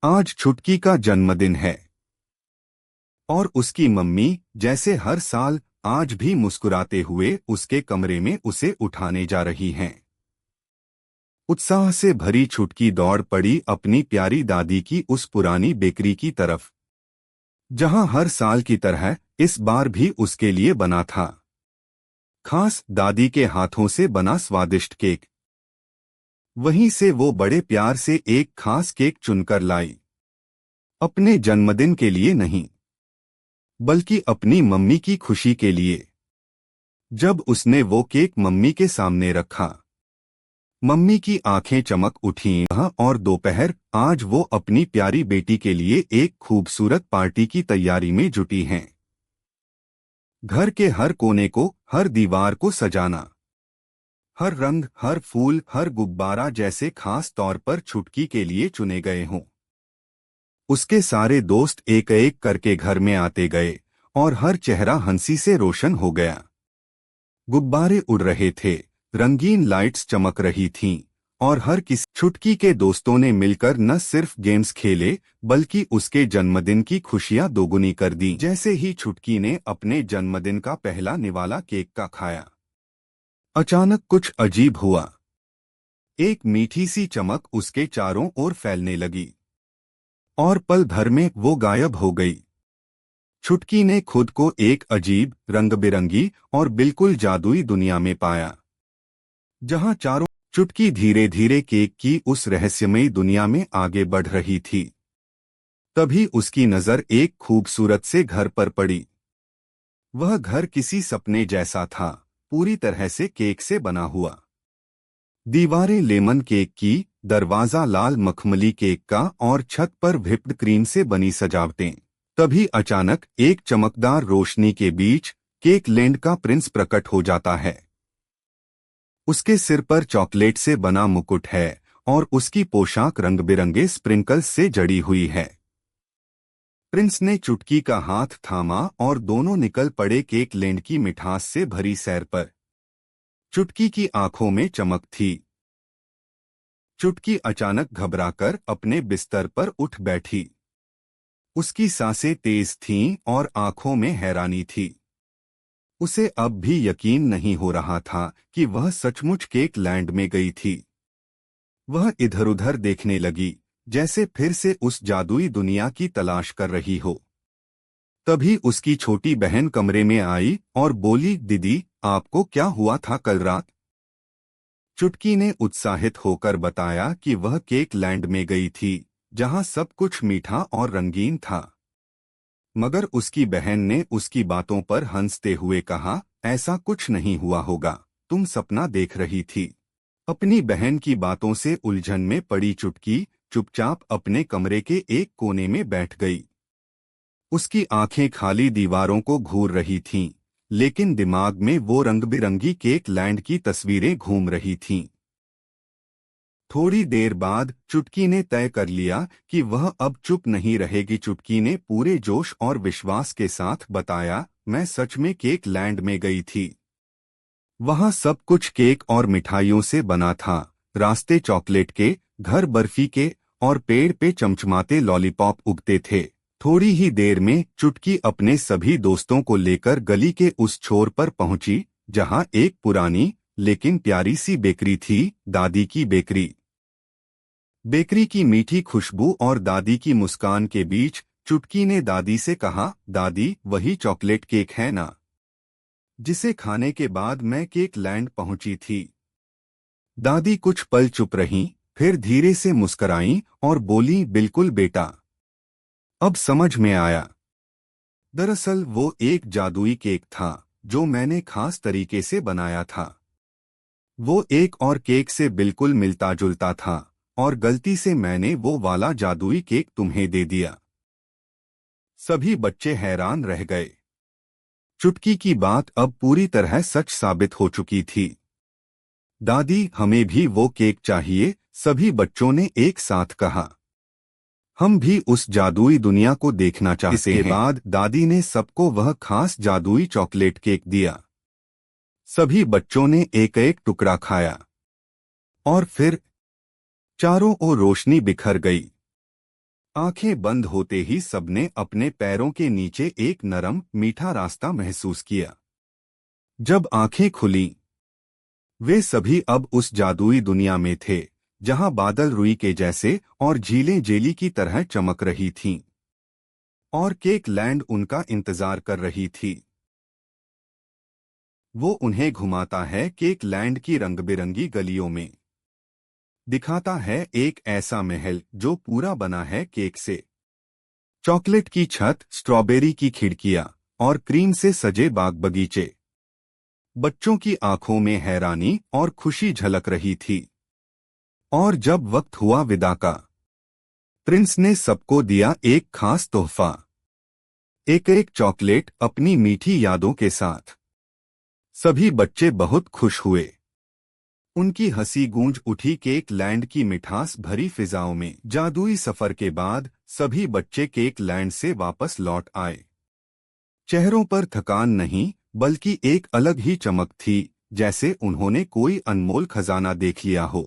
आज छुटकी का जन्मदिन है और उसकी मम्मी जैसे हर साल आज भी मुस्कुराते हुए उसके कमरे में उसे उठाने जा रही हैं। उत्साह से भरी छुटकी दौड़ पड़ी अपनी प्यारी दादी की उस पुरानी बेकरी की तरफ, जहां हर साल की तरह इस बार भी उसके लिए बना था खास दादी के हाथों से बना स्वादिष्ट केक। वहीं से वो बड़े प्यार से एक खास केक चुनकर लाई, अपने जन्मदिन के लिए नहीं बल्कि अपनी मम्मी की खुशी के लिए। जब उसने वो केक मम्मी के सामने रखा, मम्मी की आंखें चमक उठीं और दोपहर आज वो अपनी प्यारी बेटी के लिए एक खूबसूरत पार्टी की तैयारी में जुटी हैं। घर के हर कोने को, हर दीवार को सजाना, हर रंग, हर फूल, हर गुब्बारा जैसे खास तौर पर छुटकी के लिए चुने गए हों। उसके सारे दोस्त एक एक करके घर में आते गए और हर चेहरा हंसी से रोशन हो गया। गुब्बारे उड़ रहे थे, रंगीन लाइट्स चमक रही थीं और हर किसी छुटकी के दोस्तों ने मिलकर न सिर्फ गेम्स खेले बल्कि उसके जन्मदिन की खुशियां दोगुनी कर दी। जैसे ही छुटकी ने अपने जन्मदिन का पहला निवाला केक का खाया, अचानक कुछ अजीब हुआ। एक मीठी सी चमक उसके चारों ओर फैलने लगी और पल भर में वो गायब हो गई। छुटकी ने खुद को एक अजीब, रंग-बिरंगी और बिल्कुल जादुई दुनिया में पाया, जहां चारों चुटकी धीरे धीरे केक की उस रहस्यमयी दुनिया में आगे बढ़ रही थी। तभी उसकी नजर एक खूबसूरत से घर पर पड़ी। वह घर किसी सपने जैसा था, पूरी तरह से केक से बना हुआ। दीवारें लेमन केक की, दरवाजा लाल मखमली केक का और छत पर व्हिप्ड क्रीम से बनी सजावटें। तभी अचानक एक चमकदार रोशनी के बीच केक लैंड का प्रिंस प्रकट हो जाता है। उसके सिर पर चॉकलेट से बना मुकुट है और उसकी पोशाक रंग-बिरंगे स्प्रिंकल्स से जड़ी हुई है। प्रिंस ने चुटकी का हाथ थामा और दोनों निकल पड़े केक लैंड की मिठास से भरी सैर पर। चुटकी की आंखों में चमक थी। चुटकी अचानक घबराकर अपने बिस्तर पर उठ बैठी। उसकी सांसें तेज थीं और आंखों में हैरानी थी। उसे अब भी यकीन नहीं हो रहा था कि वह सचमुच केक लैंड में गई थी। वह इधर-उधर देखने लगी, जैसे फिर से उस जादुई दुनिया की तलाश कर रही हो। तभी उसकी छोटी बहन कमरे में आई और बोली, दीदी, आपको क्या हुआ था कल रात? चुटकी ने उत्साहित होकर बताया कि वह केक लैंड में गई थी, जहां सब कुछ मीठा और रंगीन था। मगर उसकी बहन ने उसकी बातों पर हंसते हुए कहा, ऐसा कुछ नहीं हुआ होगा, तुम सपना देख रही थी। अपनी बहन की बातों से उलझन में पड़ी चुटकी चुपचाप अपने कमरे के एक कोने में बैठ गई। उसकी आंखें खाली दीवारों को घूर रही थीं, लेकिन दिमाग में वो रंग-बिरंगी केक लैंड की तस्वीरें घूम रही थीं। थोड़ी देर बाद चुटकी ने तय कर लिया कि वह अब चुप नहीं रहेगी। चुटकी ने पूरे जोश और विश्वास के साथ बताया, मैं सच में केक लैंड में गई थी। वहां सब कुछ केक और मिठाइयों से बना था, रास्ते चॉकलेट के, घर बर्फी के और पेड़ पे चमचमाते लॉलीपॉप उगते थे। थोड़ी ही देर में चुटकी अपने सभी दोस्तों को लेकर गली के उस छोर पर पहुंची, जहां एक पुरानी लेकिन प्यारी सी बेकरी थी, दादी की बेकरी। बेकरी की मीठी खुशबू और दादी की मुस्कान के बीच चुटकी ने दादी से कहा, दादी, वही चॉकलेट केक है ना, जिसे खाने के बाद मैं केक लैंड पहुंची थी? दादी कुछ पल चुप रहीं, फिर धीरे से मुस्कराईं और बोली, बिल्कुल बेटा, अब समझ में आया। दरअसल वो एक जादुई केक था जो मैंने खास तरीके से बनाया था। वो एक और केक से बिल्कुल मिलता जुलता था और गलती से मैंने वो वाला जादुई केक तुम्हें दे दिया। सभी बच्चे हैरान रह गए। चुटकी की बात अब पूरी तरह सच साबित हो चुकी थी। दादी, हमें भी वो केक चाहिए, सभी बच्चों ने एक साथ कहा। हम भी उस जादुई दुनिया को देखना चाहते हैं। इसके बाद दादी ने सबको वह खास जादुई चॉकलेट केक दिया। सभी बच्चों ने एक एक टुकड़ा खाया और फिर चारों ओर रोशनी बिखर गई। आंखें बंद होते ही सबने अपने पैरों के नीचे एक नरम मीठा रास्ता महसूस किया। जब आंखें खुलीं, वे सभी अब उस जादुई दुनिया में थे जहां बादल रुई के जैसे और झीलें जेली की तरह चमक रही थीं और केक लैंड उनका इंतजार कर रही थी। वो उन्हें घुमाता है केक लैंड की रंग-बिरंगी गलियों में, दिखाता है एक ऐसा महल जो पूरा बना है केक से। चॉकलेट की छत, स्ट्रॉबेरी की खिड़कियां और क्रीम से सजे बाग बगीचे। बच्चों की आंखों में हैरानी और खुशी झलक रही थी। और जब वक्त हुआ विदा का, प्रिंस ने सबको दिया एक खास तोहफा, एक एक चॉकलेट अपनी मीठी यादों के साथ। सभी बच्चे बहुत खुश हुए। उनकी हंसी गूंज उठी केक लैंड की मिठास भरी फिजाओं में। जादुई सफर के बाद सभी बच्चे केक लैंड से वापस लौट आए। चेहरों पर थकान नहीं, बल्कि एक अलग ही चमक थी, जैसे उन्होंने कोई अनमोल खजाना देख लिया हो।